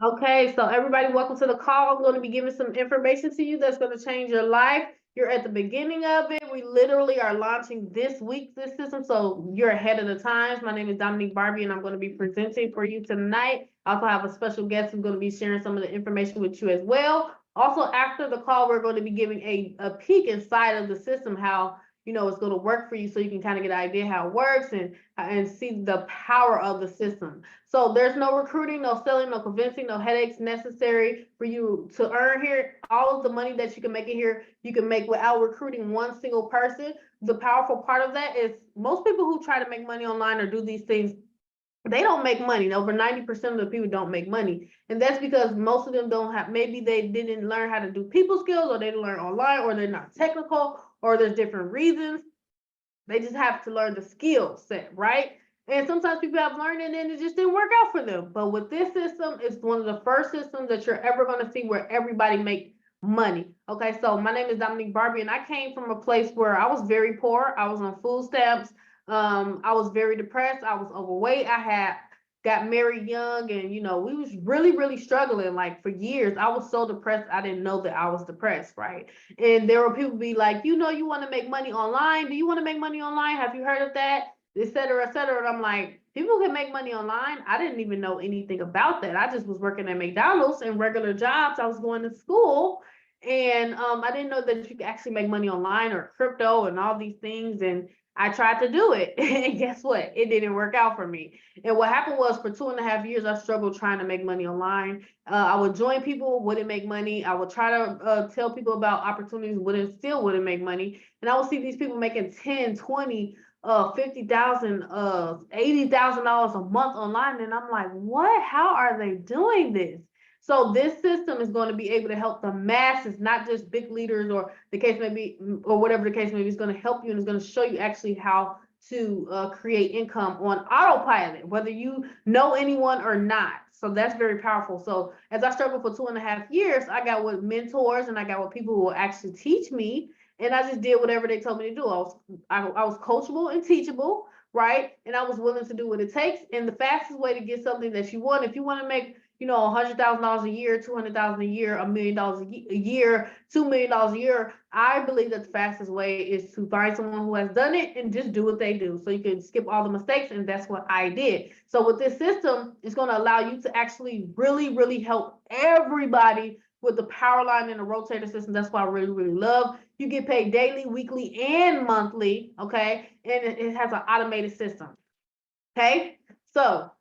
Okay, so everybody, welcome to the call. I'm going to be giving some information to you that's going to change your life. You're at the beginning of it. We literally are launching this week, this system, so you're ahead of the times. My name is Dominique Barbie, and I'm going to be presenting for you tonight. I also have a special guest who's going to be sharing some of the information with you as well. Also, after the call, we're going to be giving a peek inside of the system, how it's going to work for you, so you can kind of get an idea how it works and see the power of the system. So there's no recruiting, no selling, no convincing, no headaches necessary for you to earn here. All of the money that you can make in here, you can make without recruiting one single person. The powerful part of that is most people who try to make money online or do these things, they don't make money. Over 90% of the people don't make money. And that's because most of them don't have, maybe they didn't learn how to do people skills, or they didn't learn online, or they're not technical, or there's different reasons. They just have to learn the skill set, right? And sometimes people have learned it and it just didn't work out for them. But with this system, it's one of the first systems that you're ever going to see where everybody makes money. Okay, so my name is Dominique Barbie, and I came from a place where I was very poor. I was on food stamps. I was very depressed. I was overweight. I had got married young, and we was really, really struggling. Like for years, I was so depressed, I didn't know that I was depressed, right? And there were people be like, you want to make money online. Do you want to make money online? Have you heard of that? Et cetera, et cetera. And I'm like, people can make money online. I didn't even know anything about that. I just was working at McDonald's and regular jobs. I was going to school, and I didn't know that you could actually make money online or crypto and all these things. And I tried to do it, and guess what? It didn't work out for me. And what happened was, for 2.5 years, I struggled trying to make money online. I would join people, wouldn't make money. I would try to tell people about opportunities, still wouldn't make money. And I would see these people making 10, 20, $50,000, $80,000 a month online. And I'm like, what? How are they doing this? So this system is going to be able to help the masses, not just big leaders or the case may be, or whatever the case may be. It's going to help you, and it's going to show you actually how to create income on autopilot, whether you know anyone or not. So that's very powerful. So as I struggled for 2.5 years, I got with mentors, and I got with people who will actually teach me. And I just did whatever they told me to do. I was coachable and teachable, right? And I was willing to do what it takes. And the fastest way to get something that you want, if you want to make $100,000 a year, 200,000 a year, $1 million a year, $2 million a year, I believe that the fastest way is to find someone who has done it and just do what they do. So you can skip all the mistakes, and that's what I did. So with this system, it's going to allow you to actually really, really help everybody with the Powerline and the Rotator system. That's what I really, really love. You get paid daily, weekly, and monthly, okay? And it has an automated system, okay? So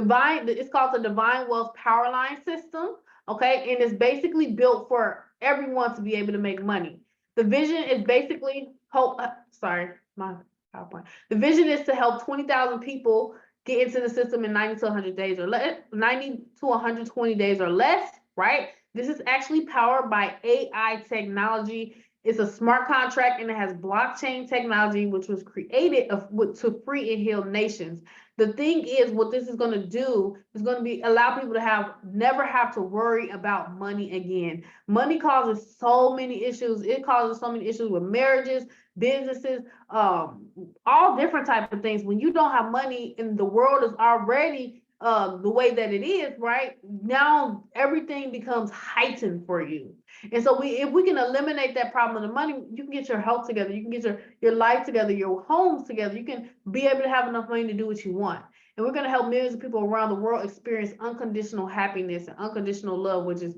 it's called the Divine Wealth Powerline system, okay? And it's basically built for everyone to be able to make money. The vision is basically my PowerPoint. The vision is to help 20,000 people get into the system in 90 to 100 days or less, 90 to 120 days or less, right? This is actually powered by AI technology. It's a smart contract, and it has blockchain technology, which was created to free and heal nations. The thing is, what this is going to do is going to be allow people to never have to worry about money again. Money causes so many issues. It causes so many issues with marriages, businesses, all different types of things. When you don't have money and the world is already the way that it is, right? Now everything becomes heightened for you. And so if we can eliminate that problem of the money, you can get your health together, you can get your life together, your homes together, you can be able to have enough money to do what you want. And we're going to help millions of people around the world experience unconditional happiness and unconditional love, this is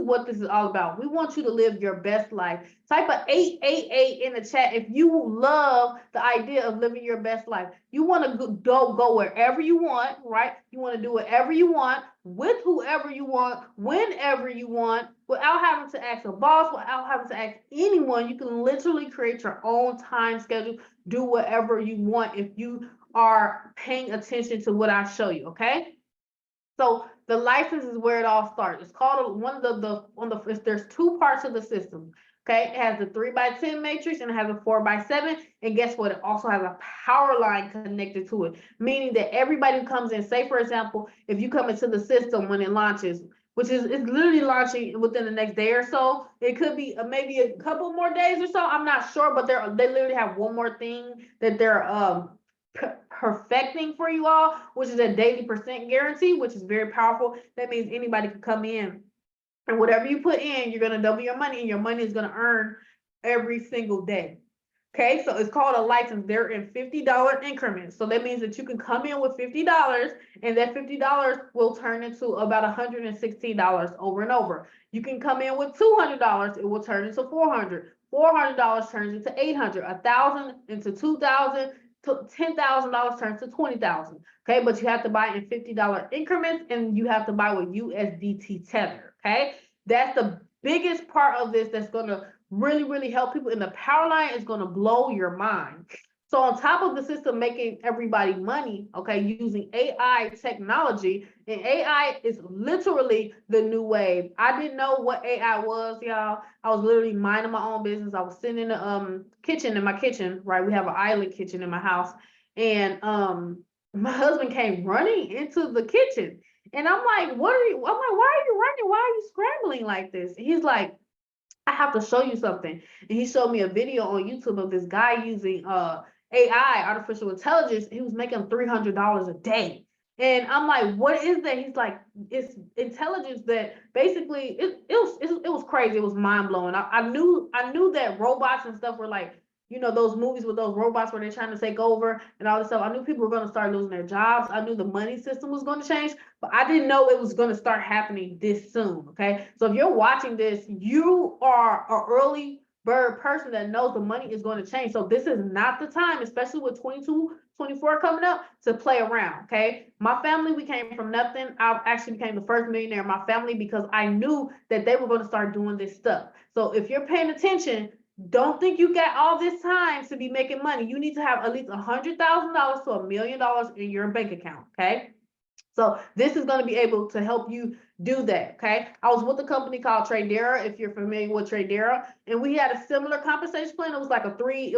what this is all about. We want you to live your best life. Type of 888 in the chat if you love the idea of living your best life. You want to go wherever you want, right? You want to do whatever you want, with whoever you want, whenever you want, without having to ask a boss, without having to ask anyone. You can literally create your own time schedule, do whatever you want if you are paying attention to what I show you, okay? So the license is where it all starts. It's called there's two parts of the system. Okay, it has the 3x10 matrix and it has a 4x7. And guess what? It also has a power line connected to it, meaning that everybody who comes in, say for example, if you come into the system when it launches, which is it's literally launching within the next day or so. It could be maybe a couple more days or so. I'm not sure, but they literally have one more thing that they're perfecting for you all, which is a daily percent guarantee, which is very powerful. That means anybody could come in and whatever you put in, you're going to double your money, and your money is going to earn every single day. Okay, so it's called a license. They're in $50 increments. So that means that you can come in with $50, and that $50 will turn into about $116 over and over. You can come in with $200, it will turn into $400. $400 turns into $800. $1,000 into $2,000. $10,000 turns to $20,000. Okay, but you have to buy in $50 increments, and you have to buy with USDT Tether. Okay, that's the biggest part of this that's going to really, really help people. And the Powerline is going to blow your mind. So on top of the system making everybody money, okay, using AI technology, and AI is literally the new wave. I didn't know what AI was, y'all. I was literally minding my own business. I was sitting in the kitchen, in my kitchen, right? We have an island kitchen in my house. And my husband came running into the kitchen. And I'm like, I'm like, why are you running? Why are you scrambling like this? He's like, I have to show you something. And he showed me a video on YouTube of this guy using AI, artificial intelligence. He was making $300 a day. And I'm like, what is that? He's like, it's intelligence that basically it was crazy. It was mind blowing. I knew that robots and stuff were like, you know, those movies with those robots where they're trying to take over and all this stuff. I knew people were going to start losing their jobs. I knew the money system was going to change, but I didn't know it was going to start happening this soon. Okay. So if you're watching this, you are an early bird person that knows the money is going to change. So this is not the time, especially with 22, 24 coming up, to play around. Okay. My family, we came from nothing. I actually became the first millionaire in my family because I knew that they were going to start doing this stuff. So if you're paying attention, don't think you got all this time to be making money. You need to have at least $100,000 to $1 million in your bank account, okay? So this is going to be able to help you do that, okay? I was with a company called Tradera, if you're familiar with Tradera, and we had a similar compensation plan. It was like a three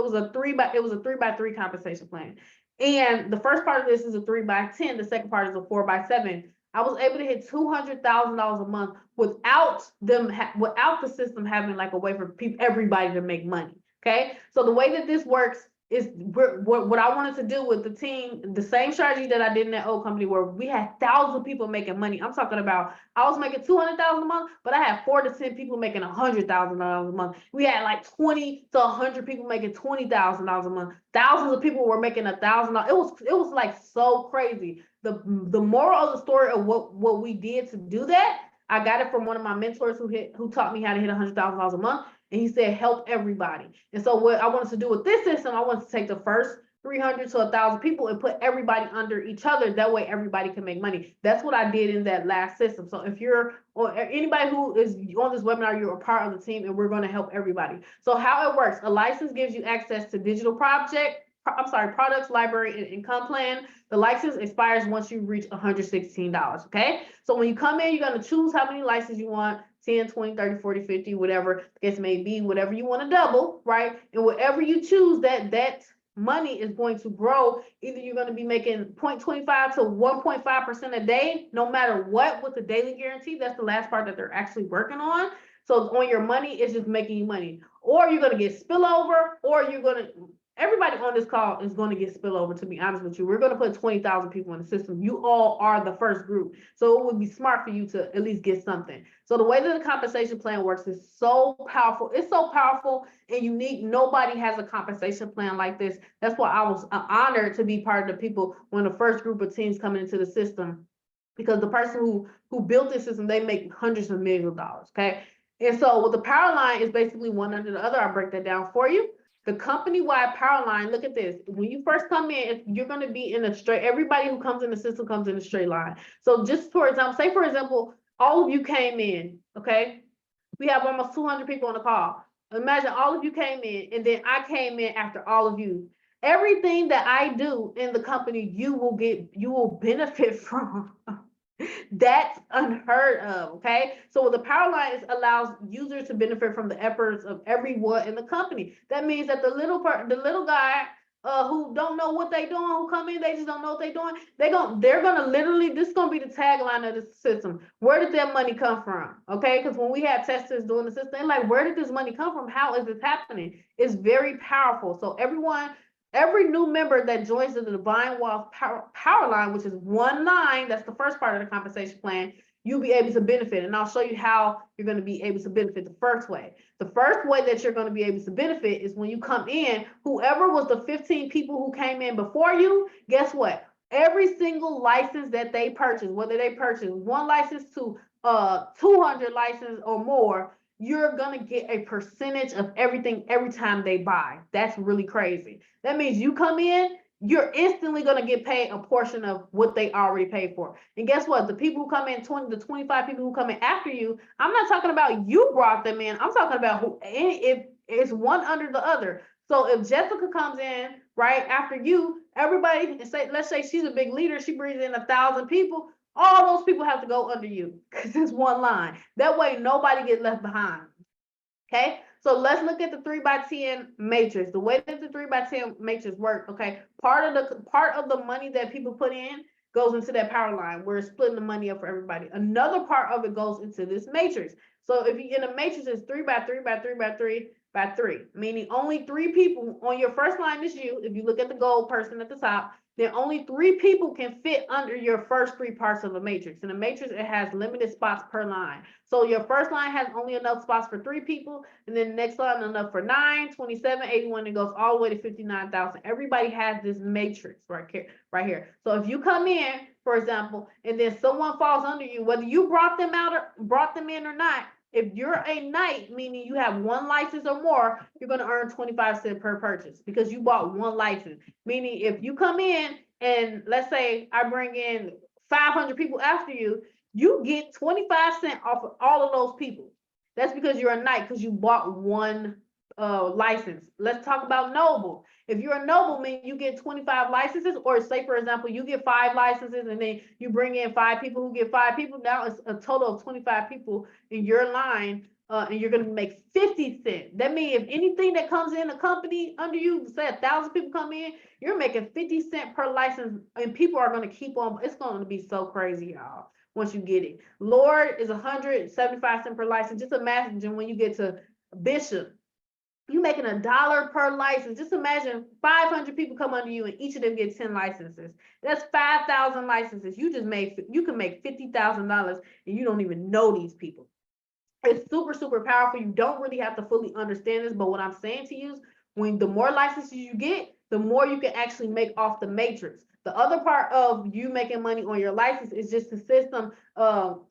by three compensation plan. And the first part of this is a 3x10. The second part is a 4x7. I was able to hit $200,000 a month without without the system having like a way for everybody to make money. Okay, so the way that this works is what I wanted to do with the team, the same strategy that I did in that old company where we had thousands of people making money. I'm talking about I was making $200,000 a month, but I had 4 to 10 people making $100,000 a month. We had like 20 to 100 people making $20,000 a month. Thousands of people were making $1,000. It was like so crazy. The moral of the story of what we did to do that, I got it from one of my mentors who taught me how to hit $100,000 a month. And he said, help everybody. And so what I wanted to do with this system, I wanted to take the first 300 to 1,000 people and put everybody under each other. That way everybody can make money. That's what I did in that last system. So if you're, or anybody who is on this webinar, you're a part of the team and we're going to help everybody. So how it works, a license gives you access to digital products, library, and income plan. The license expires once you reach $116, okay? So when you come in, you're going to choose how many licenses you want, 10, 20, 30, 40, 50, whatever the case may be, whatever you want to double, right? And whatever you choose, that money is going to grow. Either you're going to be making 0.25 to 1.5% a day, no matter what, with the daily guarantee. That's the last part that they're actually working on. So on your money, it's just making you money. Or you're going to get spillover, or you're going to, everybody on this call is going to get spillover, to be honest with you. We're going to put 20,000 people in the system. You all are the first group. So it would be smart for you to at least get something. So the way that the compensation plan works is so powerful. It's so powerful and unique. Nobody has a compensation plan like this. That's why I was honored to be part of the people when the first group of teams coming into the system, because the person who built this system, they make hundreds of millions of dollars, okay? And so with the Powerline is basically one under the other. I'll break that down for you. The company-wide Powerline, look at this. When you first come in, you're going to be in a straight, everybody who comes in the system comes in a straight line. So just for example, say for example, all of you came in, okay? We have almost 200 people on the call. Imagine all of you came in and then I came in after all of you. Everything that I do in the company, you will benefit from. That's unheard of, okay? So with the Powerline, it allows users to benefit from the efforts of everyone in the company. That means that the little guy who don't know what they doing, who come in, they just don't know what they doing. They're gonna literally, this is gonna be the tagline of the system. Where did that money come from? Okay, because when we had testers doing the system, they're like, where did this money come from? How is this happening? It's very powerful. So everyone Every new member that joins the Divine Wealth Power Line, which is one line, that's the first part of the compensation plan, you'll be able to benefit. And I'll show you how you're going to be able to benefit the first way. The first way that you're going to be able to benefit is when you come in, whoever was the 15 people who came in before you, guess what? Every single license that they purchase, whether they purchase one license to 200 licenses or more, you're going to get a percentage of everything every time they buy. That's really crazy. That means you come in, you're instantly going to get paid a portion of what they already paid for. And guess what? The people who come in, 20 to 25 people who come in after you, I'm not talking about you brought them in. I'm talking about who, if it's one under the other. So if Jessica comes in right after you, everybody, let's say she's a big leader, she brings in 1,000 people. All those people have to go under you because it's one line. That way, nobody gets left behind. Okay, so let's look at the 3x10 matrix. The way that the 3x10 matrix work. Okay, part of the money that people put in goes into that power line. We're splitting the money up for everybody. Another part of it goes into this matrix. So if you in a matrix is 3x3x3x3x3, meaning only 3 people on your first line is you. If you look at the gold person at the top, then only 3 people can fit under your first 3 parts of a matrix. In a matrix, it has limited spots per line. So your first line has only enough spots for 3 people, and then the next line enough for 9, 27, 81, and goes all the way to 59,000. Everybody has this matrix right here. So if you come in, for example, and then someone falls under you, whether you brought them in or not, if you're a knight, meaning you have 1 license or more, you're going to earn 25 cents per purchase because you bought 1 license. Meaning if you come in and let's say I bring in 500 people after you, you get 25 cents off of all of those people. That's because you're a knight because you bought 1 license. Let's talk about noble. If you're a nobleman, you get 25 licenses, or say, for example, you get 5 licenses and then you bring in 5 people who get 5 people. Now it's a total of 25 people in your line, and you're going to make 50 cents. That means if anything that comes in a company under you, say 1,000 people come in, you're making 50 cents per license, and people are going to keep on. It's going to be so crazy, y'all, once you get it. Lord is 175 cents per license. Just imagine when you get to bishop, you making $1 per license. Just imagine 500 people come under you and each of them get 10 licenses. That's 5,000 licenses. You can make $50,000 and you don't even know these people. It's super, super powerful. You don't really have to fully understand this, but what I'm saying to you is when the more licenses you get, the more you can actually make off the matrix. The other part of you making money on your license is just the system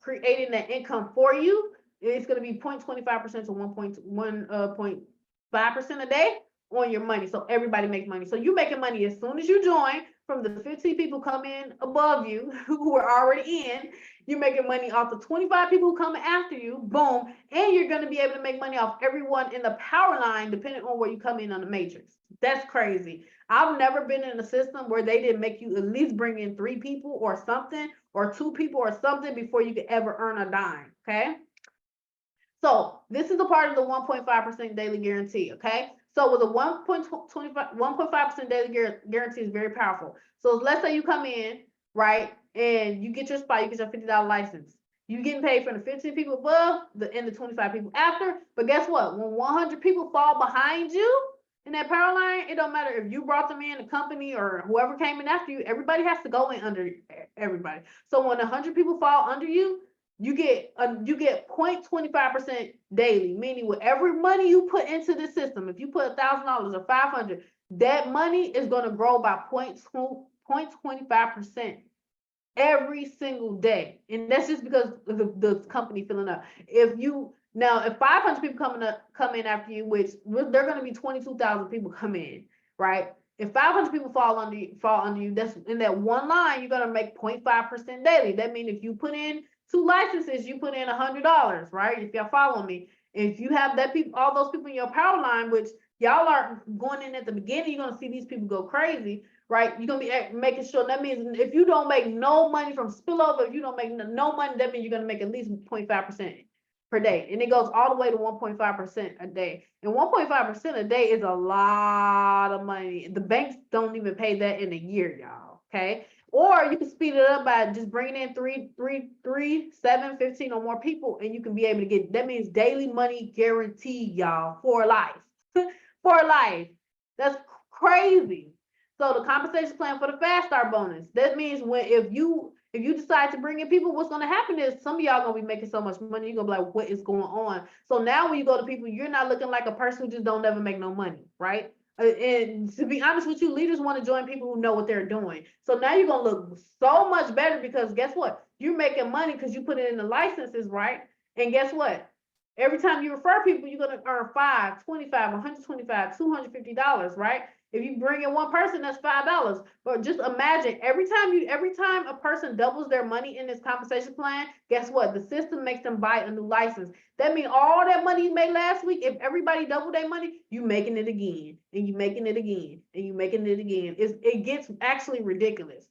creating that income for you. It's going to be 0.25% to 1.5% a day on your money. So everybody makes money. So you making money as soon as you join. From the 15 people come in above you who are already in, you're making money off the 25 people who come after you, boom, and you're going to be able to make money off everyone in the power line depending on where you come in on the matrix. That's crazy. I've never been in a system where they didn't make you at least bring in 3 people or something, or 2 people or something before you could ever earn a dime, okay? So this is the part of the 1.5% daily guarantee, okay? So with a 1.5% daily guarantee is very powerful. So let's say you come in, right, and you get your spot, you get your $50 license. You're getting paid from the 15 people above and the 25 people after. But guess what? When 100 people fall behind you in that power line, it don't matter if you brought them in, the company or whoever came in after you, everybody has to go in under everybody. So when 100 people fall under you, you get 0.25% daily, meaning with every money you put into the system, if you put $1,000 or 500, that money is going to grow by 0.25% every single day. And that's just because of the company filling up. If 500 people come in after you, which they're going to be 22,000 people come in, right? If 500 people fall under you, that's in that one line, you're going to make 0.5% daily. That means if you put in 2 licenses, you put in $100, right? If y'all follow me. If you have all those people in your power line, which y'all are going in at the beginning, you're gonna see these people go crazy, right? You're gonna be making sure. That means if you don't make no money from spillover, if you don't make no money, that means you're gonna make at least 0.5% per day, and it goes all the way to 1.5% a day. And 1.5% a day is a lot of money. The banks don't even pay that in a year, y'all. Okay. Or you can speed it up by just bringing in 3, 7, 15 or more people, and you can be able to get, that means daily money guaranteed, y'all, for life. For life. That's Crazy. So the compensation plan for the fast start bonus. That means if you decide to bring in people, what's going to happen is some of y'all going to be making so much money, you're going to be like, what is going on? So now when you go to people, you're not looking like a person who just don't ever make no money, right? And to be honest with you, leaders want to join people who know what they're doing. So now you're going to look so much better because guess what? You're making money because you put it in the licenses, right? And guess what? Every time you refer people, you're going to earn $5, $25, $125, $250, right? If you bring in one person, that's $5. But just imagine every time a person doubles their money in this compensation plan, guess what? The system makes them buy a new license. That means all that money you made last week, if everybody doubled their money, you making it again, and you making it again, and you making it again. It gets actually ridiculous.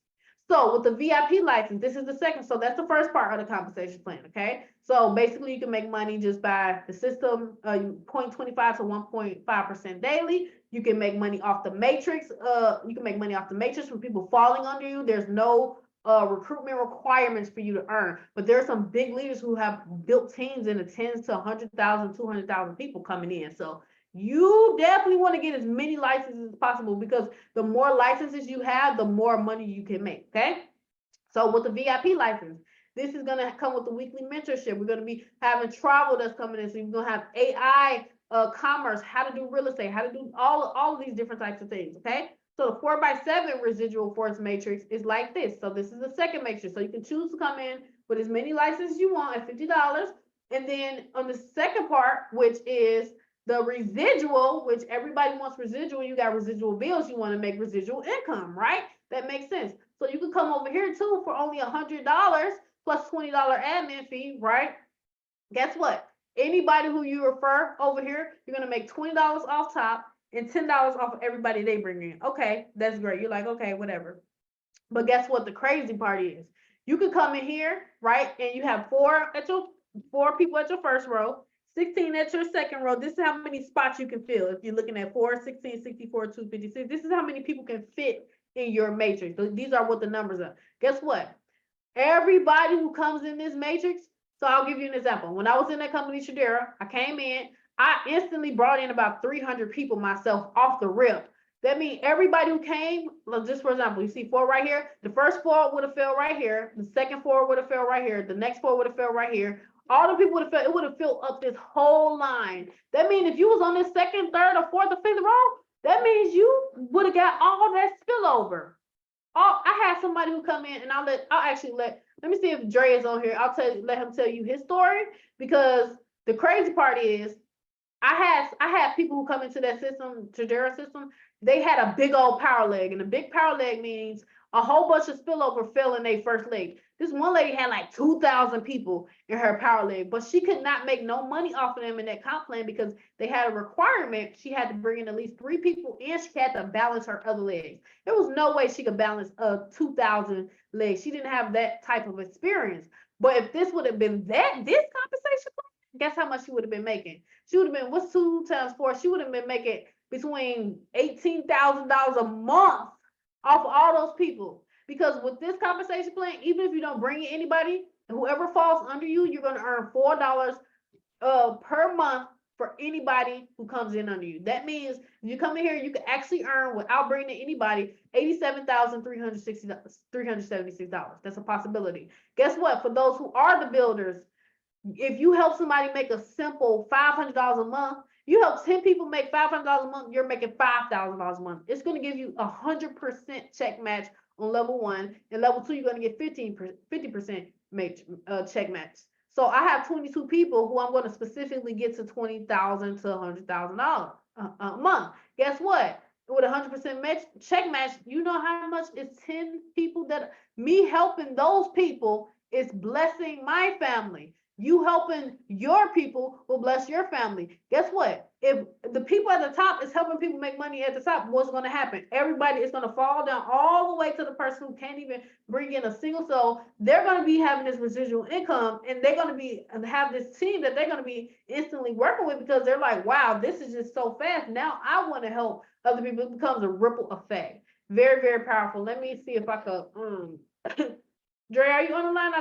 So with the VIP license, this is the second. So that's the first part of the compensation plan. Okay. So basically, you can make money just by the system, 0.25 to 1.5% daily. You can make money off the matrix. You can make money off the matrix from people falling under you. There's no recruitment requirements for you to earn. But there are some big leaders who have built teams in the tens to 100,000, 200,000 people coming in. So you definitely want to get as many licenses as possible because the more licenses you have, the more money you can make. Okay. So with the VIP license, this is going to come with the weekly mentorship. We're going to be having travel that's coming in. So you're going to have AI, commerce, how to do real estate, how to do all of these different types of things. Okay. So the 4x7 residual force matrix is like this. So this is the second matrix. So you can choose to come in with as many licenses you want at $50. And then on the second part, which is the residual, which everybody wants residual, you got residual bills, you want to make residual income, right? That makes sense. So you can come over here too for only $100 plus $20 admin fee, right? Guess what? Anybody who you refer over here, you're gonna make $20 off top and $10 off of everybody they bring in. Okay, that's great. You're like, okay, whatever. But guess what? The crazy part is, you can come in here, right? And you have four people at your first row, 16 at your second row. This is how many spots you can fill. If you're looking at 4, 16, 64, 256, this is how many people can fit in your matrix. So these are what the numbers are. Guess what? Everybody who comes in this matrix, so I'll give you an example. When I was in that company, Tradera, I came in, I instantly brought in about 300 people myself off the rip. That means everybody who came, just for example, you see 4 right here, the first 4 would have fell right here, the second 4 would have fell right here, the next 4 would have fell right here. All the people would have fell, it would have filled up this whole line. That means if you was on this second, third, or fourth, or fifth row, that means you would have got all that spillover. I had somebody who come in, and let me see if Dre is on here. Let him tell you his story, because the crazy part is I had people who come into that system, Tradera system, they had a big old power leg, and a big power leg means a whole bunch of spillover fell in their first leg. This one lady had like 2,000 people in her power leg, but she could not make no money off of them in that comp plan because they had a requirement. She had to bring in at least 3 people, and she had to balance her other legs. There was no way she could balance 2,000 legs. She didn't have that type of experience. But if this would have been this compensation plan, guess how much she would have been making? She would have been, what's 2 times 4? She would have been making between $18,000 a month off of all those people. Because with this compensation plan, even if you don't bring in anybody, whoever falls under you, you're going to earn $4 per month for anybody who comes in under you. That means if you come in here, you can actually earn, without bringing in anybody, $87,376. That's a possibility. Guess what? For those who are the builders, if you help somebody make a simple $500 a month, you help 10 people make $500 a month, you're making $5,000 a month. It's going to give you 100% check match on level 1, and level 2, you're going to get 50% check match. So I have 22 people who I'm going to specifically get to $20,000 to $100,000 a month. Guess what? With 100% check match, you know how much is 10 people that me helping those people is blessing my family. You helping your people will bless your family. Guess what? If the people at the top is helping people make money at the top, what's going to happen? Everybody is going to fall down all the way to the person who can't even bring in a single soul. They're going to be having this residual income, and they're going to have this team that they're going to be instantly working with, because they're like, wow, this is just so fast. Now I want to help other people. It becomes a ripple effect. Very, very powerful. Let me see if I could Dre, are you on the line?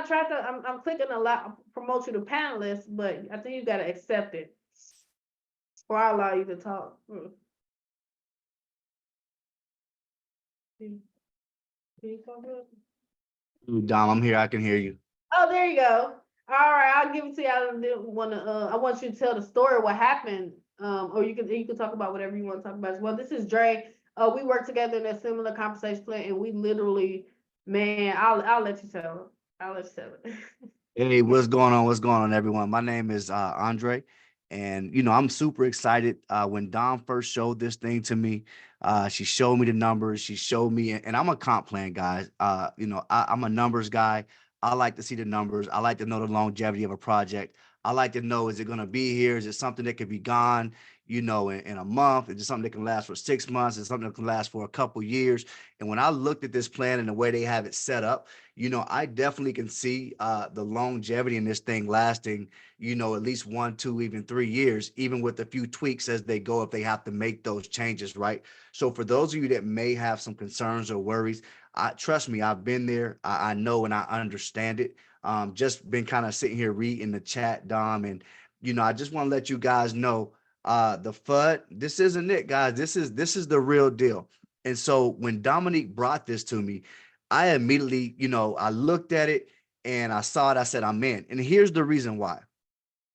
I'm clicking a lot, promote you to panelist, but I think you got to accept it, or I'll allow you to talk. Can you talk to us? Dom, I'm here. I can hear you. Oh, there you go. All right, I'll give it to you. I didn't want to. I want you to tell the story what happened. Or you can talk about whatever you want to talk about as well. This is Dre. We work together in a similar conversation plan, and we literally, man, I'll let you tell it. I'll let you tell it. Hey, what's going on? What's going on, everyone? My name is Andre, and I'm super excited. When Dom first showed this thing to me, she showed me the numbers. She showed me, and I'm a comp plan guy. I'm a numbers guy. I like to see the numbers. I like to know the longevity of a project. I like to know, is it going to be here? Is it something that could be gone, in a month? Is it something that can last for 6 months? Is it something that can last for a couple years? And when I looked at this plan and the way they have it set up, I definitely can see the longevity in this thing lasting, at least 1, 2, even 3 years, even with a few tweaks as they go, if they have to make those changes, right? So for those of you that may have some concerns or worries, trust me, I've been there. I know and I understand it. Just been kind of sitting here reading the chat, Dom, and I just want to let you guys know the FUD. This isn't it, guys. This is the real deal. And so when Dominique brought this to me, I immediately, I looked at it and I saw it. I said, I'm in. And here's the reason why.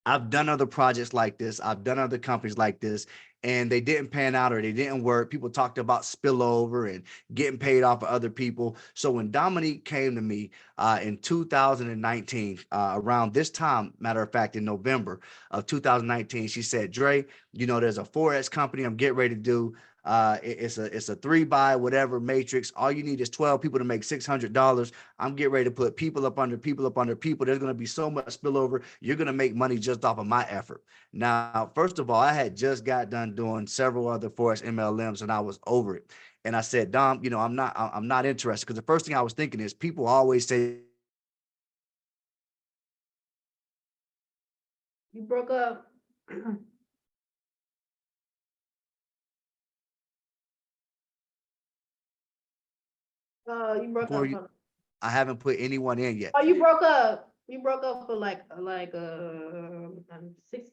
I've done other projects like this. I've done other companies like this, and they didn't pan out or they didn't work. People talked about spillover and getting paid off of other people. So when Dominique came to me in 2019, around this time, matter of fact, in November of 2019, she said, Dre, there's a Forex company I'm getting ready to do. It's a 3 by whatever matrix. All you need is 12 people to make $600. I'm getting ready to put people up under people up under people. There's going to be so much spillover. You're going to make money just off of my effort. Now, first of all, I had just got done doing several other Forex MLMs and I was over it. And I said, Dom, I'm not interested, because the first thing I was thinking is people always say You broke up. You broke before up. you, Hold on. I haven't put anyone in yet. Oh, you broke up. You broke up for like 60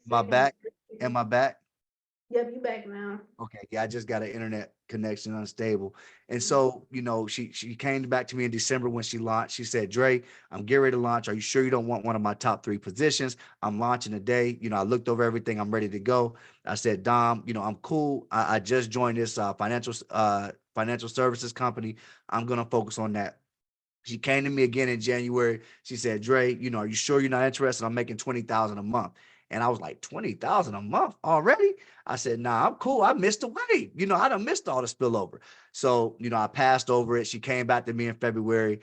My seconds. back and my back. Yep, you back now. Okay, yeah, I just got an internet connection unstable. And so, she came back to me in December when she launched. She said, Dre, I'm getting ready to launch. Are you sure you don't want one of my top 3 positions? I'm launching today. I looked over everything. I'm ready to go. I said, Dom, I'm cool. I just joined this financial services company. I'm gonna focus on that. She came to me again in January. She said, Dre, are you sure you're not interested? I'm making 20,000 a month. And I was like, 20,000 a month already? I said, nah, I'm cool. I missed the wave. I done missed all the spillover. So, I passed over it. She came back to me in February,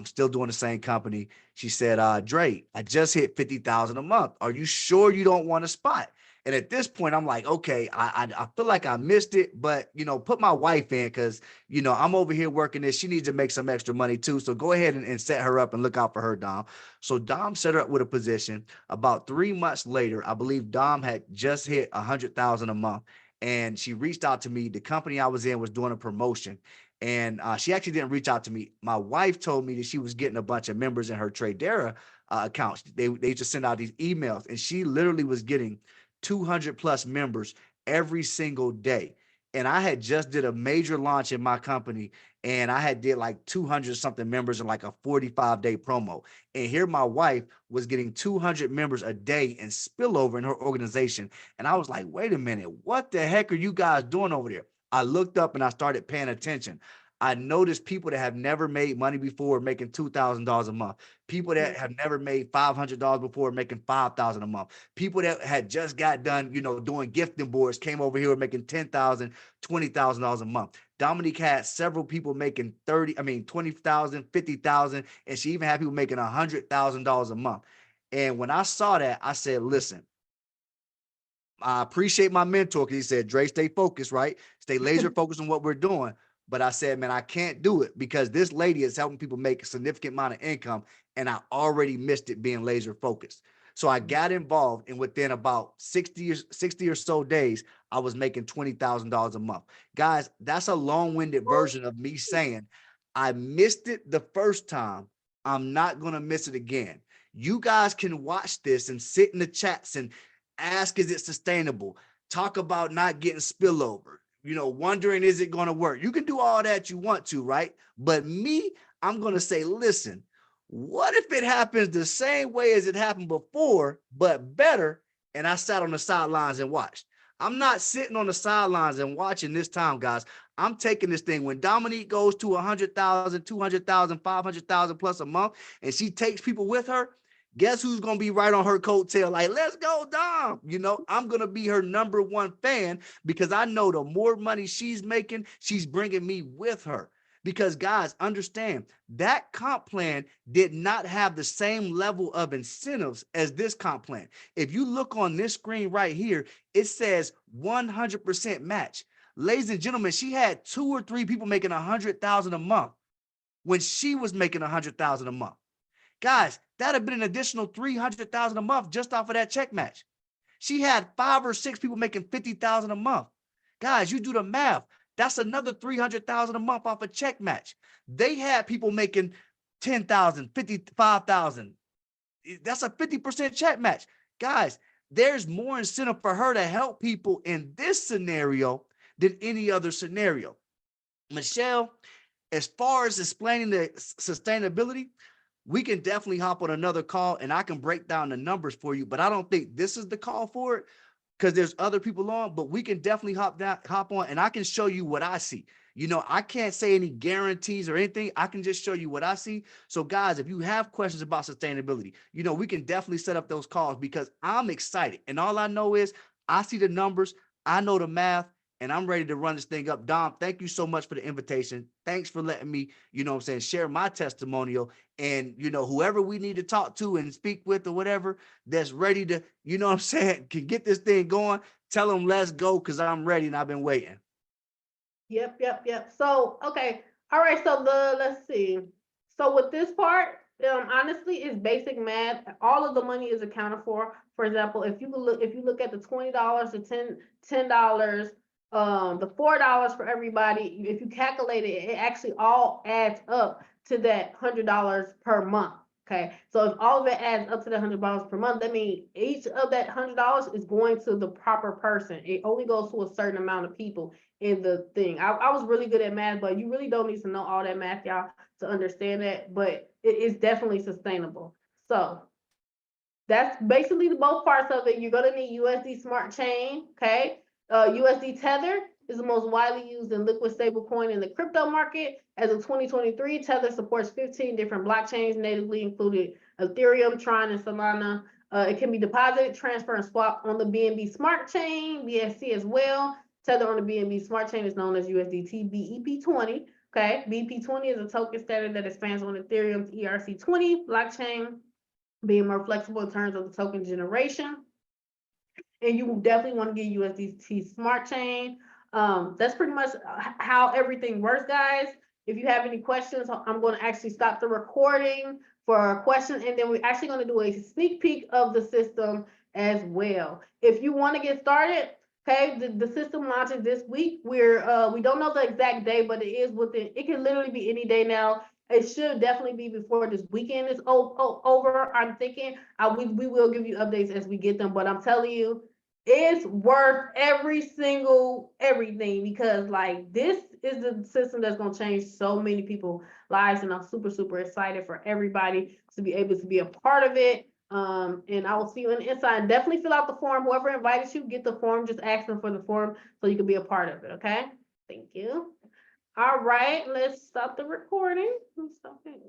still doing the same company. She said, Dre, I just hit 50,000 a month. Are you sure you don't want a spot? And at this point, I'm like, okay, I feel like I missed it, but put my wife in, because I'm over here working this. She needs to make some extra money too. So go ahead and set her up and look out for her, Dom. So Dom set her up with a position. About 3 months later, I believe Dom had just hit 100,000 a month. And she reached out to me. The company I was in was doing a promotion. And she actually didn't reach out to me. My wife told me that she was getting a bunch of members in her Tradera accounts. They just send out these emails. And she literally was getting 200 plus members every single day. And I had just did a major launch in my company, and I had did like 200 something members in like a 45-day promo. And here my wife was getting 200 members a day in spillover in her organization. And I was like, wait a minute, what the heck are you guys doing over there? I looked up and I started paying attention. I noticed people that have never made money before making $2,000 a month. People that have never made $500 before making $5,000 a month. People that had just got done, doing gifting boards, came over here making $10,000, $20,000 a month. Dominique had several people making 20,000, 50,000, and she even had people making $100,000 a month. And when I saw that, I said, listen, I appreciate my mentor, because he said, Dre, stay focused, right? Stay laser focused on what we're doing. But I said, man, I can't do it, because this lady is helping people make a significant amount of income, and I already missed it being laser focused. So I got involved, and within about 60 or so days, I was making $20,000 a month. Guys, that's a long-winded version of me saying I missed it the first time. I'm not going to miss it again. You guys can watch this and sit in the chats and ask, is it sustainable? Talk about not getting spillover. wondering, is it going to work? You can do all that you want to, right? But me, I'm going to say, listen, what if it happens the same way as it happened before, but better? And I sat on the sidelines and watched. I'm not sitting on the sidelines and watching this time, guys. I'm taking this thing. When Dominique goes to 100,000, 200,000, 500,000 plus a month, and she takes people with her, guess who's going to be right on her coattail? Like, let's go, Dom. I'm going to be her number one fan because I know the more money she's making, she's bringing me with her. Because guys, understand that comp plan did not have the same level of incentives as this comp plan. If you look on this screen right here, it says 100% match. Ladies and gentlemen, she had 2 or 3 people making 100,000 a month when she was making 100,000 a month. Guys, that'd have been an additional 300,000 a month just off of that check match. She had 5 or 6 people making 50,000 a month. Guys, you do the math. That's another 300,000 a month off a check match. They had people making 10,000, 55,000. That's a 50% check match. Guys, there's more incentive for her to help people in this scenario than any other scenario. Michelle, as far as explaining the sustainability, we can definitely hop on another call and I can break down the numbers for you, but I don't think this is the call for it because there's other people on, but we can definitely hop on and I can show you what I see. I can't say any guarantees or anything. I can just show you what I see. So guys, if you have questions about sustainability, we can definitely set up those calls because I'm excited. And all I know is I see the numbers, I know the math, and I'm ready to run this thing up. Dom, thank you so much for the invitation. Thanks for letting me, share my testimonial. And, whoever we need to talk to and speak with or whatever that's ready to, can get this thing going, tell them let's go because I'm ready and I've been waiting. Yep. So, okay. All right. So let's see. So with this part, honestly, it's basic math. All of the money is accounted for. For example, if you look at the $20, the $10, the $4 for everybody, if you calculate it, it actually all adds up to that $100 per month. Okay, so if all of it adds up to the $100 per month, that means each of that $100 is going to the proper person. It only goes to a certain amount of people in the thing. I was really good at math, but you really don't need to know all that math, y'all, to understand that. But it is definitely sustainable. So that's basically the both parts of it. You're gonna need USD Smart Chain, okay? USD Tether is the most widely used and liquid stablecoin in the crypto market. As of 2023, Tether supports 15 different blockchains, natively included Ethereum, Tron, and Solana. It can be deposited, transferred, and swapped on the BNB Smart Chain, BSC as well. Tether on the BNB Smart Chain is known as USDT BEP20. Okay, BEP20 is a token standard that expands on Ethereum's ERC20 blockchain, being more flexible in terms of the token generation. And you definitely want to get USDT Smart Chain. That's pretty much how everything works, guys. If you have any questions, I'm going to actually stop the recording for a question, and then we're actually going to do a sneak peek of the system as well. If you want to get started, okay, the system launches this week. We don't know the exact day, but it can literally be any day now. It should definitely be before this weekend is over. I'm thinking we will give you updates as we get them, but I'm telling you, it's worth every single everything because like this is the system that's going to change so many people's lives, and I'm super excited for everybody to be able to be a part of it. And I will see you on the inside. Definitely fill out the form. Whoever invited you, get the form. Just ask them for the form so you can be a part of it. Okay. Thank you. All right, let's stop the recording. Stop it.